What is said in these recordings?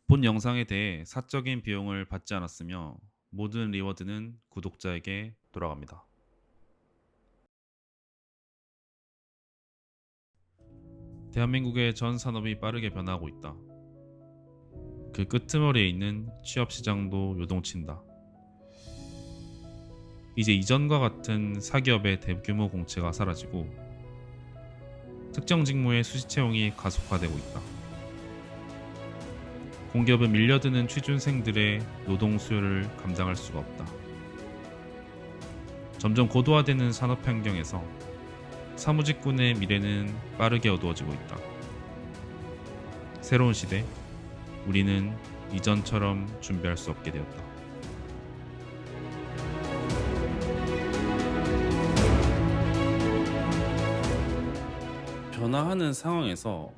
본 영상에 대해 사적인 비용을 받지 않았으며 모든 리워드는 구독자에게 돌아갑니다. 대한민국의 전 산업이 빠르게 변화하고 있다. 그 끄트머리에 있는 취업 시장도 요동친다. 이제 이전과 같은 사기업의 대규모 공채가 사라지고 특정 직무의 수시 채용이 가속화되고 있다. 공기업은 밀려드는 취준생들의 노동 수요를 감당할 수가 없다. 점점 고도화되는 산업 환경에서 사무직군의 미래는 빠르게 어두워지고 있다. 새로운 시대, 우리는 이전처럼 준비할 수 없게 되었다. 변화하는 상황에서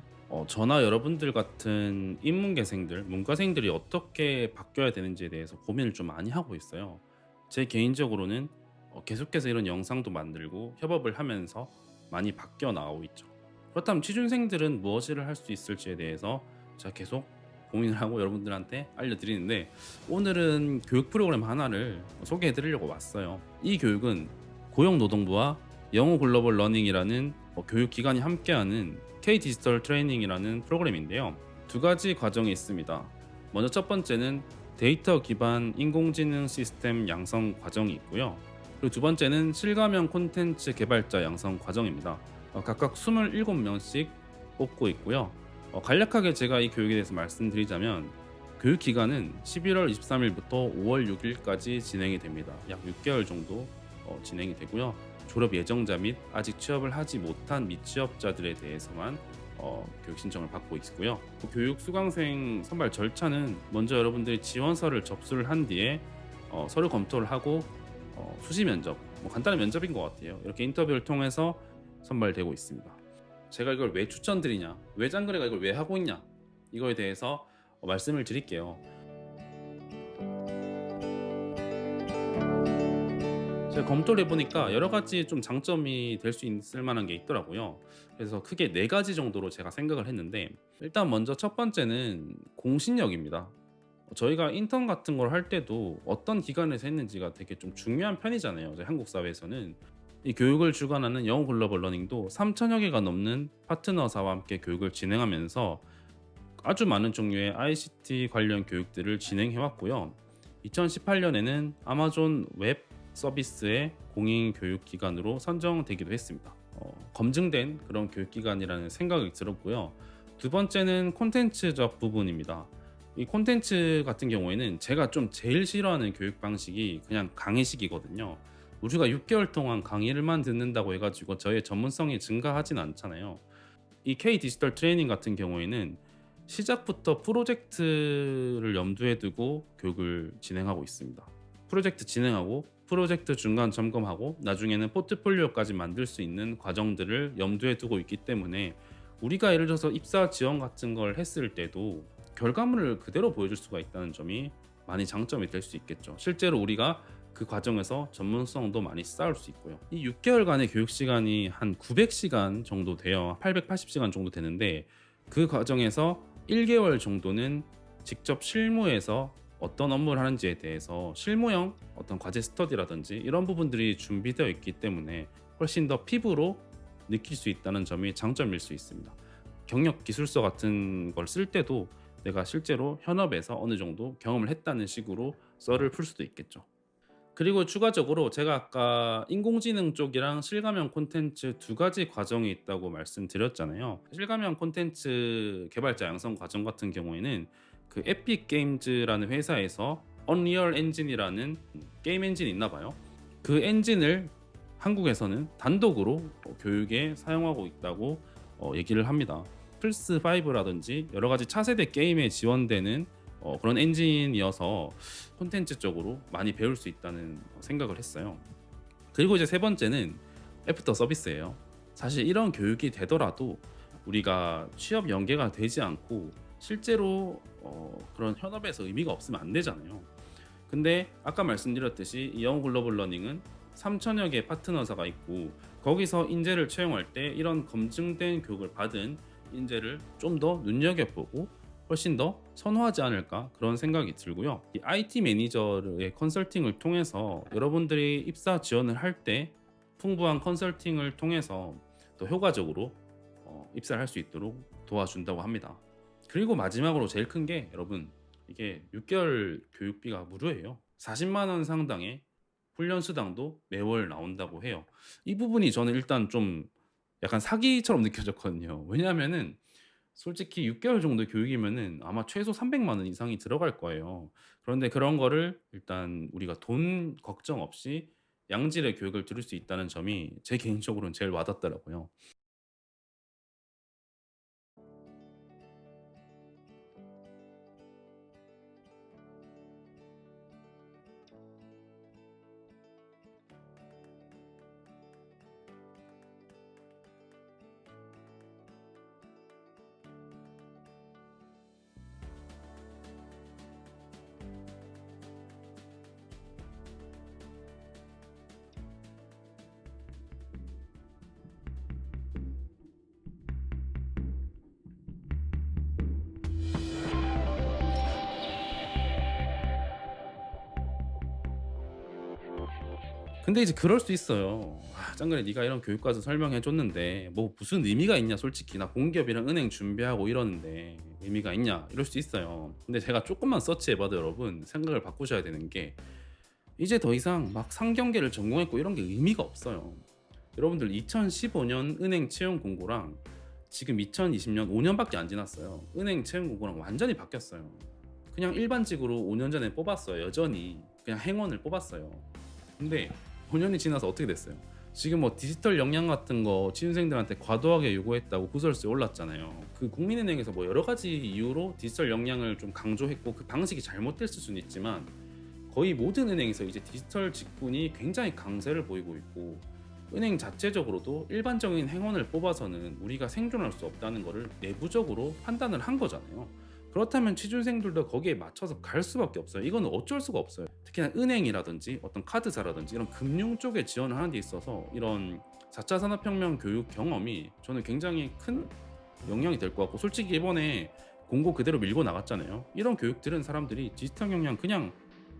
저나 여러분들 같은 인문계생들, 문과생들이 어떻게 바뀌어야 되는지에 대해서 고민을 좀 많이 하고 있어요. 제 개인적으로는 계속해서 이런 영상도 만들고 협업을 하면서 많이 바뀌어 나가고 있죠. 그렇다면 취준생들은 무엇을 할 수 있을지에 대해서 제가 계속 고민을 하고 여러분들한테 알려드리는데, 오늘은 교육 프로그램 하나를 소개해 드리려고 왔어요. 이 교육은 고용노동부와 영어 글로벌 러닝이라는 교육기관이 함께하는 K 디지털 트레이닝이라는 프로그램인데요. 두 가지 과정이 있습니다. 먼저 첫 번째는 데이터 기반 인공지능 시스템 양성 과정이 있고요. 그리고 두 번째는 실감형 콘텐츠 개발자 양성 과정입니다. 각각 27명씩 뽑고 있고요. 간략하게 제가 이 교육에 대해서 말씀드리자면, 교육 기간은 11월 23일부터 5월 6일까지 진행이 됩니다. 약 6개월 정도 진행이 되고요. 졸업 예정자 및 아직 취업을 하지 못한 미취업자들에 대해서만 교육 신청을 받고 있고요. 교육 수강생 선발 절차는 먼저 여러분들이 지원서를 접수를 한 뒤에 서류 검토를 하고 수시 면접, 간단한 면접인 것 같아요. 이렇게 인터뷰를 통해서 선발되고 있습니다. 제가 이걸 왜 추천드리냐, 왜 짱그레가 이걸 왜 하고 있냐, 이거에 대해서 말씀을 드릴게요. 제가 검토를 해보니까 여러 가지 좀 장점이 될 수 있을 만한 게 있더라고요. 그래서 크게 네 가지 정도로 제가 생각을 했는데, 일단 먼저 첫 번째는 공신력입니다. 저희가 인턴 같은 걸 할 때도 어떤 기관에서 했는지가 되게 좀 중요한 편이잖아요. 저희 한국 사회에서는. 이 교육을 주관하는 영어 글로벌 러닝도 3천여 개가 넘는 파트너사와 함께 교육을 진행하면서 아주 많은 종류의 ICT 관련 교육들을 진행해 왔고요. 2018년에는 아마존 웹 서비스의 공인 교육 기관으로 선정되기도 했습니다. 검증된 그런 교육 기관이라는 생각이 들었고요. 두 번째는 콘텐츠적 부분입니다. 이 콘텐츠 같은 경우에는 제가 좀 제일 싫어하는 교육 방식이 그냥 강의식이거든요. 우리가 6개월 동안 강의를만 듣는다고 해가지고 저의 전문성이 증가하진 않잖아요. 이 K 디지털 트레이닝 같은 경우에는 시작부터 프로젝트를 염두에 두고 교육을 진행하고 있습니다. 프로젝트 진행하고 프로젝트 중간 점검하고 나중에는 포트폴리오까지 만들 수 있는 과정들을 염두에 두고 있기 때문에 우리가 예를 들어서 입사 지원 같은 걸 했을 때도 결과물을 그대로 보여줄 수가 있다는 점이 많이 장점이 될 수 있겠죠. 실제로 우리가 그 과정에서 전문성도 많이 쌓을 수 있고요. 이 6개월간의 교육 시간이 한 900시간 정도 돼요. 880시간 정도 되는데, 그 과정에서 1개월 정도는 직접 실무에서 어떤 업무를 하는지에 대해서 실무형 어떤 과제 스터디라든지 이런 부분들이 준비되어 있기 때문에 훨씬 더 피부로 느낄 수 있다는 점이 장점일 수 있습니다. 경력 기술서 같은 걸 쓸 때도 내가 실제로 현업에서 어느 정도 경험을 했다는 식으로 썰을 풀 수도 있겠죠. 그리고 추가적으로 제가 아까 인공지능 쪽이랑 실감형 콘텐츠 두 가지 과정이 있다고 말씀드렸잖아요. 실감형 콘텐츠 개발자 양성 과정 같은 경우에는 그 에픽 게임즈라는 회사에서 언리얼 엔진이라는 게임 엔진이 있나 봐요. 그 엔진을 한국에서는 단독으로 교육에 사용하고 있다고 얘기를 합니다. 플스 5라든지 여러 가지 차세대 게임에 지원되는 그런 엔진이어서 콘텐츠 쪽으로 많이 배울 수 있다는 생각을 했어요. 그리고 이제 세 번째는 애프터 서비스예요. 사실 이런 교육이 되더라도 우리가 취업 연계가 되지 않고 실제로 그런 현업에서 의미가 없으면 안 되잖아요. 근데 아까 말씀드렸듯이 이 영어 글로벌 러닝은 3천여 개 파트너사가 있고, 거기서 인재를 채용할 때 이런 검증된 교육을 받은 인재를 좀 더 눈여겨보고 훨씬 더 선호하지 않을까 그런 생각이 들고요. 이 IT 매니저의 컨설팅을 통해서 여러분들이 입사 지원을 할 때 풍부한 컨설팅을 통해서 더 효과적으로 입사를 할 수 있도록 도와준다고 합니다. 그리고 마지막으로 제일 큰 게 여러분, 이게 6개월 교육비가 무료예요. 40만 원 상당의 훈련 수당도 매월 나온다고 해요. 이 부분이 저는 일단 좀 약간 사기처럼 느껴졌거든요. 왜냐하면은 솔직히 6개월 정도 교육이면은 아마 최소 300만 원 이상이 들어갈 거예요. 그런데 그런 거를 일단 우리가 돈 걱정 없이 양질의 교육을 들을 수 있다는 점이 제 개인적으로는 제일 와닿더라고요. 근데 이제 그럴 수 있어요. 짱그래 네가 이런 교육과정 설명해 줬는데 뭐 무슨 의미가 있냐 솔직히. 나 공기업이랑 은행 준비하고 이러는데 의미가 있냐 이럴 수 있어요. 근데 제가 조금만 서치해 봐도 여러분 생각을 바꾸셔야 되는 게 이제 더 이상 막 상경계를 전공했고 이런 게 의미가 없어요. 여러분들 2015년 은행 채용 공고랑 지금 2020년 5년밖에 안 지났어요. 은행 채용 공고랑 완전히 바뀌었어요. 그냥 일반직으로 5년 전에 뽑았어요. 여전히 그냥 행원을 뽑았어요. 근데 5년이 지나서 어떻게 됐어요? 지금 뭐 디지털 역량 같은 거 취준생들한테 과도하게 요구했다고 구설수에 올랐잖아요. 그 국민은행에서 뭐 여러 가지 이유로 디지털 역량을 좀 강조했고 그 방식이 잘못됐을 수는 있지만 거의 모든 은행에서 이제 디지털 직군이 굉장히 강세를 보이고 있고 은행 자체적으로도 일반적인 행원을 뽑아서는 우리가 생존할 수 없다는 것을 내부적으로 판단을 한 거잖아요. 그렇다면 취준생들도 거기에 맞춰서 갈 수밖에 없어요. 이건 어쩔 수가 없어요. 특히나 은행이라든지 어떤 카드사라든지 이런 금융 쪽에 지원을 하는 데 있어서 이런 4차 산업혁명 교육 경험이 저는 굉장히 큰 영향이 될 것 같고, 솔직히 이번에 공고 그대로 밀고 나갔잖아요. 이런 교육 들은 사람들이 디지털 역량 그냥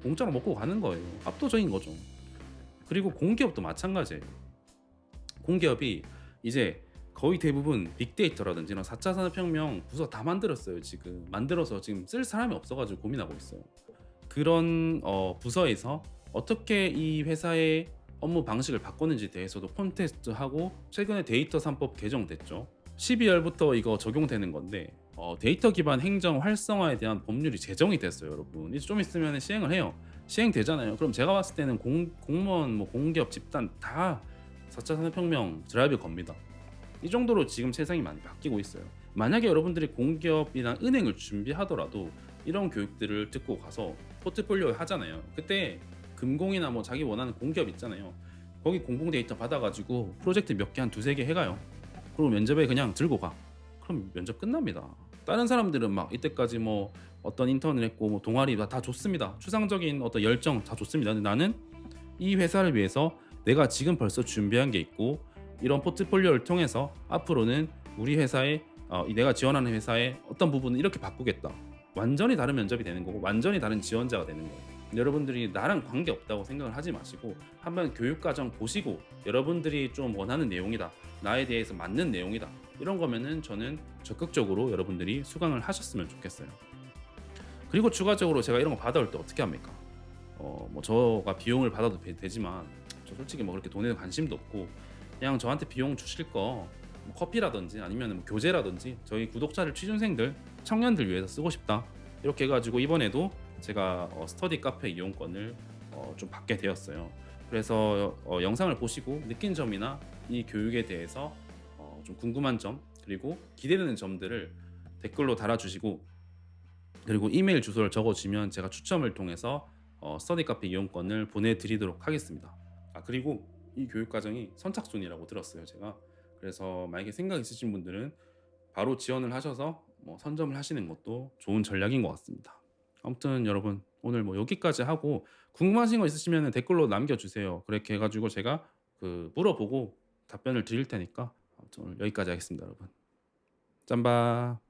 공짜로 먹고 가는 거예요. 압도적인 거죠. 그리고 공기업도 마찬가지예요. 공기업이 이제 거의 대부분 빅데이터라든지 이런 4차 산업혁명 부서 다 만들었어요. 지금 만들어서 지금 쓸 사람이 없어가지고 고민하고 있어요. 그런 부서에서 어떻게 이 회사의 업무 방식을 바꾸는지 대해서도 콘테스트하고 최근에 데이터 3법 개정됐죠. 12월부터 이거 적용되는 건데 데이터 기반 행정 활성화에 대한 법률이 제정이 됐어요, 여러분. 이제 좀 있으면 시행을 해요. 시행되잖아요. 그럼 제가 봤을 때는 공무원, 뭐 공기업, 집단 다 4차 산업혁명 드라이브 겁니다. 이 정도로 지금 세상이 많이 바뀌고 있어요. 만약에 여러분들이 공기업이나 은행을 준비하더라도 이런 교육들을 듣고 가서 포트폴리오에 하잖아요. 그때 금공이나 뭐 자기 원하는 공기업 있잖아요. 거기 공공 데이터 받아가지고 프로젝트 몇 개 한 두세 개 해가요. 그리고 면접에 그냥 들고 가. 그럼 면접 끝납니다. 다른 사람들은 막 이때까지 뭐 어떤 인턴을 했고 뭐 동아리 다 좋습니다. 추상적인 어떤 열정 다 좋습니다. 근데 나는 이 회사를 위해서 내가 지금 벌써 준비한 게 있고 이런 포트폴리오를 통해서 앞으로는 우리 회사에 내가 지원하는 회사의 어떤 부분을 이렇게 바꾸겠다. 완전히 다른 면접이 되는 거고 완전히 다른 지원자가 되는 거예요. 여러분들이 나랑 관계 없다고 생각을 하지 마시고 한번 교육과정 보시고 여러분들이 좀 원하는 내용이다, 나에 대해서 맞는 내용이다, 이런 거면은 저는 적극적으로 여러분들이 수강을 하셨으면 좋겠어요. 그리고 추가적으로 제가 이런 거 받아올 때 어떻게 합니까? 뭐 저가 비용을 받아도 되지만 저 솔직히 뭐 그렇게 돈에 관심도 없고 그냥 저한테 비용 주실 거뭐 커피라든지 아니면 뭐 교재라든지 저희 구독자들, 취준생들, 청년들 위해서 쓰고 싶다, 이렇게 해가지고 이번에도 제가 스터디 카페 이용권을 좀 받게 되었어요. 그래서 영상을 보시고 느낀 점이나 이 교육에 대해서 좀 궁금한 점 그리고 기대되는 점들을 댓글로 달아주시고, 그리고 이메일 주소를 적어주시면 제가 추첨을 통해서 스터디 카페 이용권을 보내드리도록 하겠습니다. 그리고 이 교육 과정이 선착순이라고 들었어요, 제가. 그래서 만약에 생각 있으신 분들은 바로 지원을 하셔서 뭐 선점을 하시는 것도 좋은 전략인 것 같습니다. 아무튼 여러분 오늘 뭐 여기까지 하고 궁금하신 거 있으시면 댓글로 남겨주세요. 그렇게 해가지고 제가 물어보고 답변을 드릴 테니까 아무튼 오늘 여기까지 하겠습니다, 여러분. 짬바.